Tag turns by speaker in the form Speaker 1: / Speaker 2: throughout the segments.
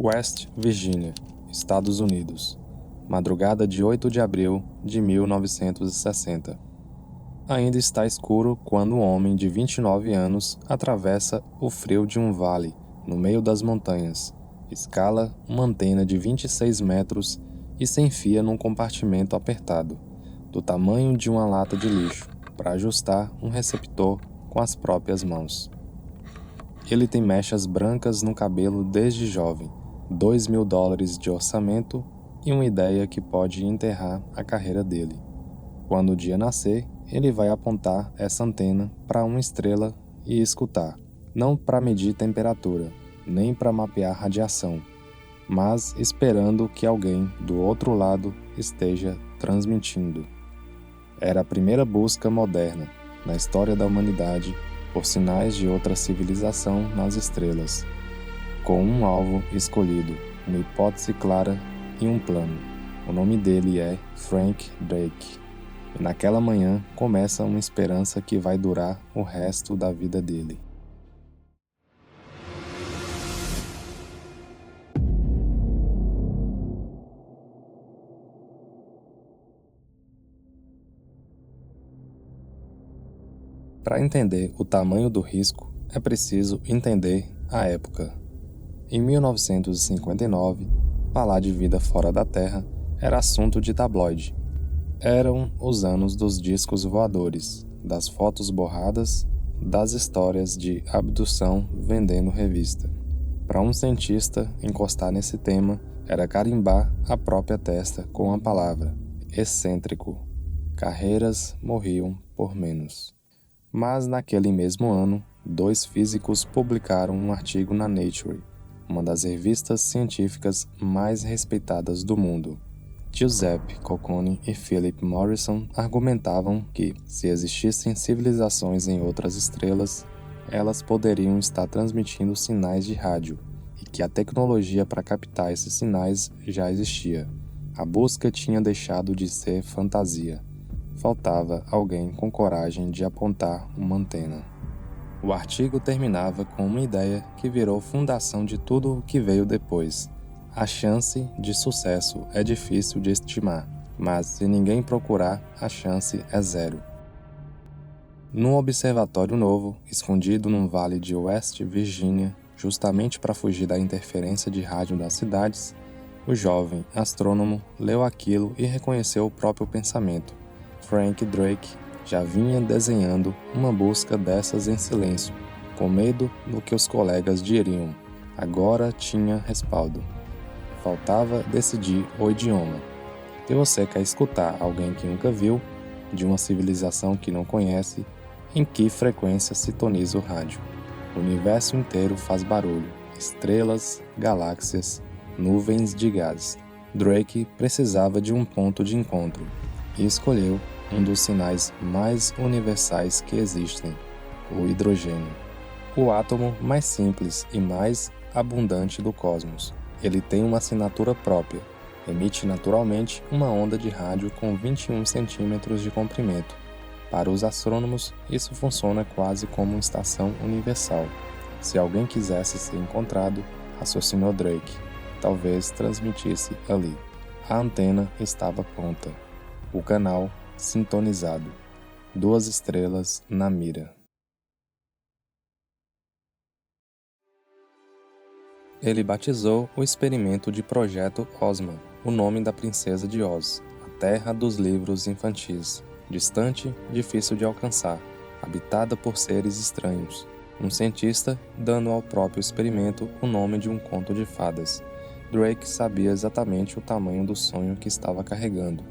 Speaker 1: West Virginia, Estados Unidos. Madrugada de 8 de abril de 1960. Ainda está escuro quando um homem de 29 anos atravessa o frio de um vale, no meio das montanhas, escala uma antena de 26 metros e se enfia num compartimento apertado, do tamanho de uma lata de lixo, para ajustar um receptor com as próprias mãos. Ele tem mechas brancas no cabelo desde jovem, $2.000 de orçamento e uma ideia que pode enterrar a carreira dele. Quando o dia nascer, ele vai apontar essa antena para uma estrela e escutar, não para medir temperatura, nem para mapear radiação, mas esperando que alguém do outro lado esteja transmitindo. Era a primeira busca moderna, na história da humanidade, por sinais de outra civilização nas estrelas, com um alvo escolhido, uma hipótese clara e um plano. O nome dele é Frank Drake. E naquela manhã começa uma esperança que vai durar o resto da vida dele. Para entender o tamanho do risco, é preciso entender a época. Em 1959, falar de vida fora da Terra era assunto de tabloide. Eram os anos dos discos voadores, das fotos borradas, das histórias de abdução vendendo revista. Para um cientista, encostar nesse tema era carimbar a própria testa com a palavra excêntrico. Carreiras morriam por menos. Mas naquele mesmo ano, 2 físicos publicaram um artigo na Nature, uma das revistas científicas mais respeitadas do mundo. Giuseppe Cocconi e Philip Morrison argumentavam que, se existissem civilizações em outras estrelas, elas poderiam estar transmitindo sinais de rádio e que a tecnologia para captar esses sinais já existia. A busca tinha deixado de ser fantasia. Faltava alguém com coragem de apontar uma antena. O artigo terminava com uma ideia que virou fundação de tudo o que veio depois. A chance de sucesso é difícil de estimar, mas se ninguém procurar, a chance é 0. Num observatório novo, escondido num vale de West Virginia, justamente para fugir da interferência de rádio das cidades, o jovem astrônomo leu aquilo e reconheceu o próprio pensamento. Frank Drake já vinha desenhando uma busca dessas em silêncio, com medo do que os colegas diriam. Agora tinha respaldo. Faltava decidir o idioma. Se você quer escutar alguém que nunca viu, de uma civilização que não conhece, em que frequência sintoniza o rádio? O universo inteiro faz barulho, estrelas, galáxias, nuvens de gás. Drake precisava de um ponto de encontro e escolheu um dos sinais mais universais que existem, o hidrogênio. O átomo mais simples e mais abundante do cosmos. Ele tem uma assinatura própria. Emite naturalmente uma onda de rádio com 21 centímetros de comprimento. Para os astrônomos, isso funciona quase como uma estação universal. Se alguém quisesse ser encontrado, raciocinou Drake, talvez transmitisse ali. A antena estava pronta. O canal sintonizado. 2 estrelas na mira. Ele batizou o experimento de Projeto Ozma, o nome da princesa de Oz, a terra dos livros infantis, distante, difícil de alcançar, habitada por seres estranhos. Um cientista dando ao próprio experimento o nome de um conto de fadas. Drake sabia exatamente o tamanho do sonho que estava carregando.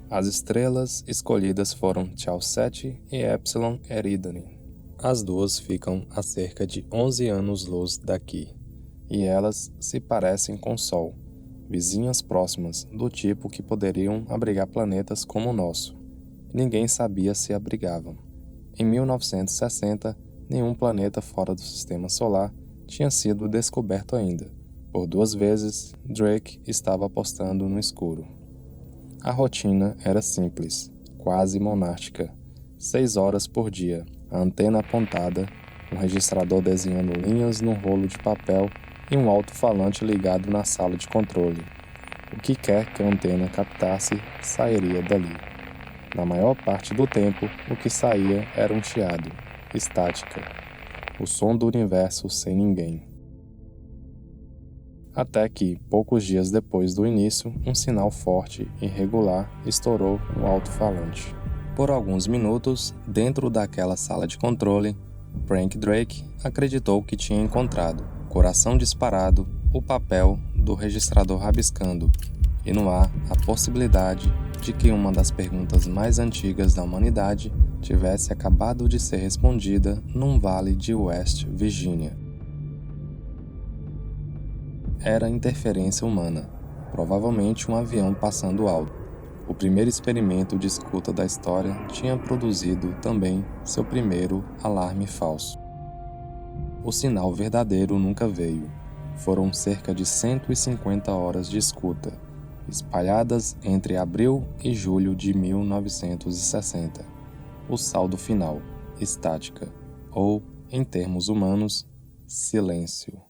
Speaker 1: As estrelas escolhidas foram Chalcete e Epsilon Eridani. As duas ficam a cerca de 11 anos-luz daqui. E elas se parecem com o Sol, vizinhas próximas, do tipo que poderiam abrigar planetas como o nosso. Ninguém sabia se abrigavam. Em 1960, nenhum planeta fora do Sistema Solar tinha sido descoberto ainda. Por 2 vezes, Drake estava apostando no escuro. A rotina era simples, quase monástica. 6 horas por dia, a antena apontada, um registrador desenhando linhas num rolo de papel e um alto-falante ligado na sala de controle. O que quer que a antena captasse sairia dali. Na maior parte do tempo, o que saía era um chiado, estática, o som do universo sem ninguém. Até que, poucos dias depois do início, um sinal forte e regular estourou no alto-falante. Por alguns minutos, dentro daquela sala de controle, Frank Drake acreditou que tinha encontrado, coração disparado, o papel do registrador rabiscando, e no ar a possibilidade de que uma das perguntas mais antigas da humanidade tivesse acabado de ser respondida num vale de West Virginia. Era interferência humana, provavelmente um avião passando alto. O primeiro experimento de escuta da história tinha produzido também seu primeiro alarme falso. O sinal verdadeiro nunca veio. Foram cerca de 150 horas de escuta, espalhadas entre abril e julho de 1960. O saldo final, estática, ou, em termos humanos, silêncio.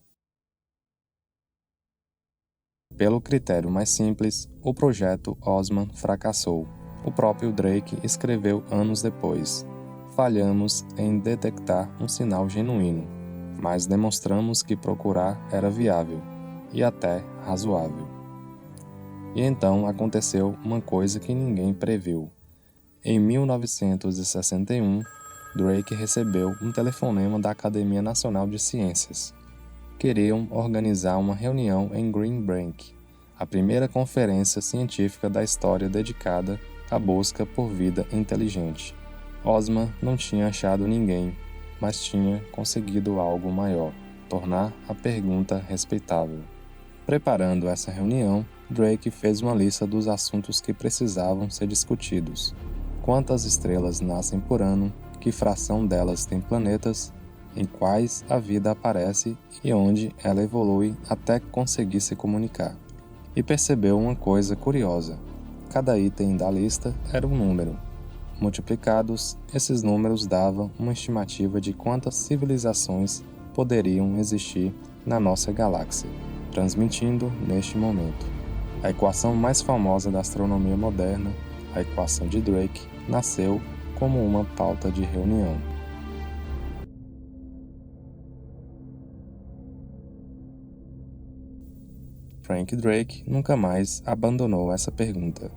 Speaker 1: Pelo critério mais simples, o projeto Osman fracassou. O próprio Drake escreveu anos depois: falhamos em detectar um sinal genuíno, mas demonstramos que procurar era viável e até razoável. E então aconteceu uma coisa que ninguém previu. Em 1961, Drake recebeu um telefonema da Academia Nacional de Ciências. Queriam organizar uma reunião em Green Bank, a primeira conferência científica da história dedicada à busca por vida inteligente. Osman não tinha achado ninguém, mas tinha conseguido algo maior: tornar a pergunta respeitável. Preparando essa reunião, Drake fez uma lista dos assuntos que precisavam ser discutidos: quantas estrelas nascem por ano, que fração delas tem planetas, em quais a vida aparece e onde ela evolui até conseguir se comunicar. E percebeu uma coisa curiosa: cada item da lista era um número. Multiplicados, esses números davam uma estimativa de quantas civilizações poderiam existir na nossa galáxia, transmitindo neste momento. A equação mais famosa da astronomia moderna, a equação de Drake, nasceu como uma pauta de reunião. Frank Drake nunca mais abandonou essa pergunta.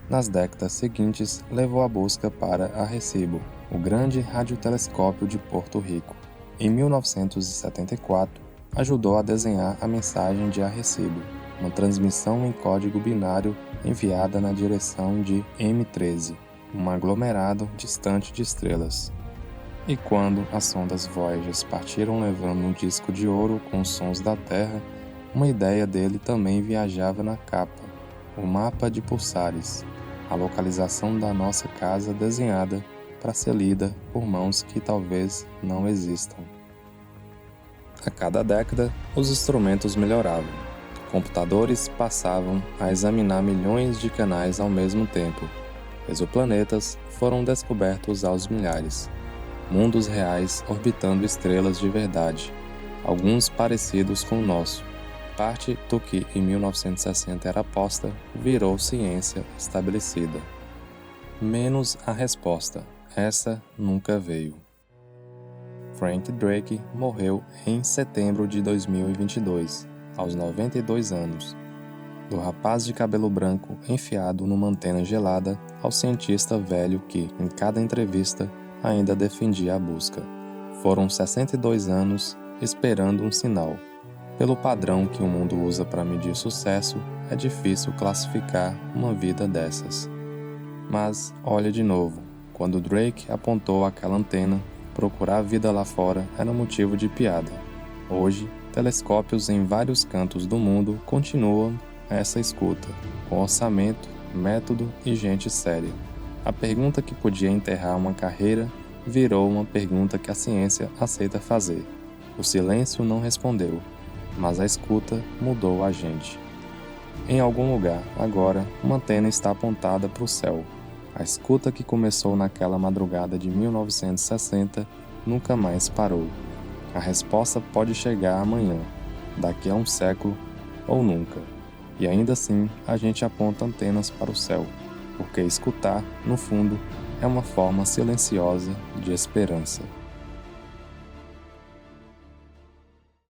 Speaker 1: Nas décadas seguintes, levou a busca para Arecibo, o grande radiotelescópio de Porto Rico. Em 1974, ajudou a desenhar a mensagem de Arecibo, uma transmissão em código binário enviada na direção de M13, um aglomerado distante de estrelas. E quando as sondas Voyager partiram levando um disco de ouro com os sons da Terra, uma ideia dele também viajava na capa: o mapa de pulsares, a localização da nossa casa desenhada para ser lida por mãos que talvez não existam. A cada década, os instrumentos melhoravam. Computadores passavam a examinar milhões de canais ao mesmo tempo. Exoplanetas foram descobertos aos milhares. Mundos reais orbitando estrelas de verdade, alguns parecidos com o nosso. Parte do que em 1960 era aposta virou ciência estabelecida. Menos a resposta: essa nunca veio. Frank Drake morreu em setembro de 2022, aos 92 anos. Do rapaz de cabelo branco enfiado numa antena gelada ao cientista velho que, em cada entrevista, ainda defendia a busca. Foram 62 anos esperando um sinal. Pelo padrão que o mundo usa para medir sucesso, é difícil classificar uma vida dessas. Mas, olha de novo, quando Drake apontou aquela antena, procurar vida lá fora era motivo de piada. Hoje, telescópios em vários cantos do mundo continuam essa escuta, com orçamento, método e gente séria. A pergunta que podia enterrar uma carreira virou uma pergunta que a ciência aceita fazer. O silêncio não respondeu, mas a escuta mudou a gente. Em algum lugar, agora, uma antena está apontada para o céu. A escuta que começou naquela madrugada de 1960 nunca mais parou. A resposta pode chegar amanhã. daqui a um século ou nunca. E ainda assim, a gente aponta antenas para o céu, porque escutar, no fundo, é uma forma silenciosa de esperança.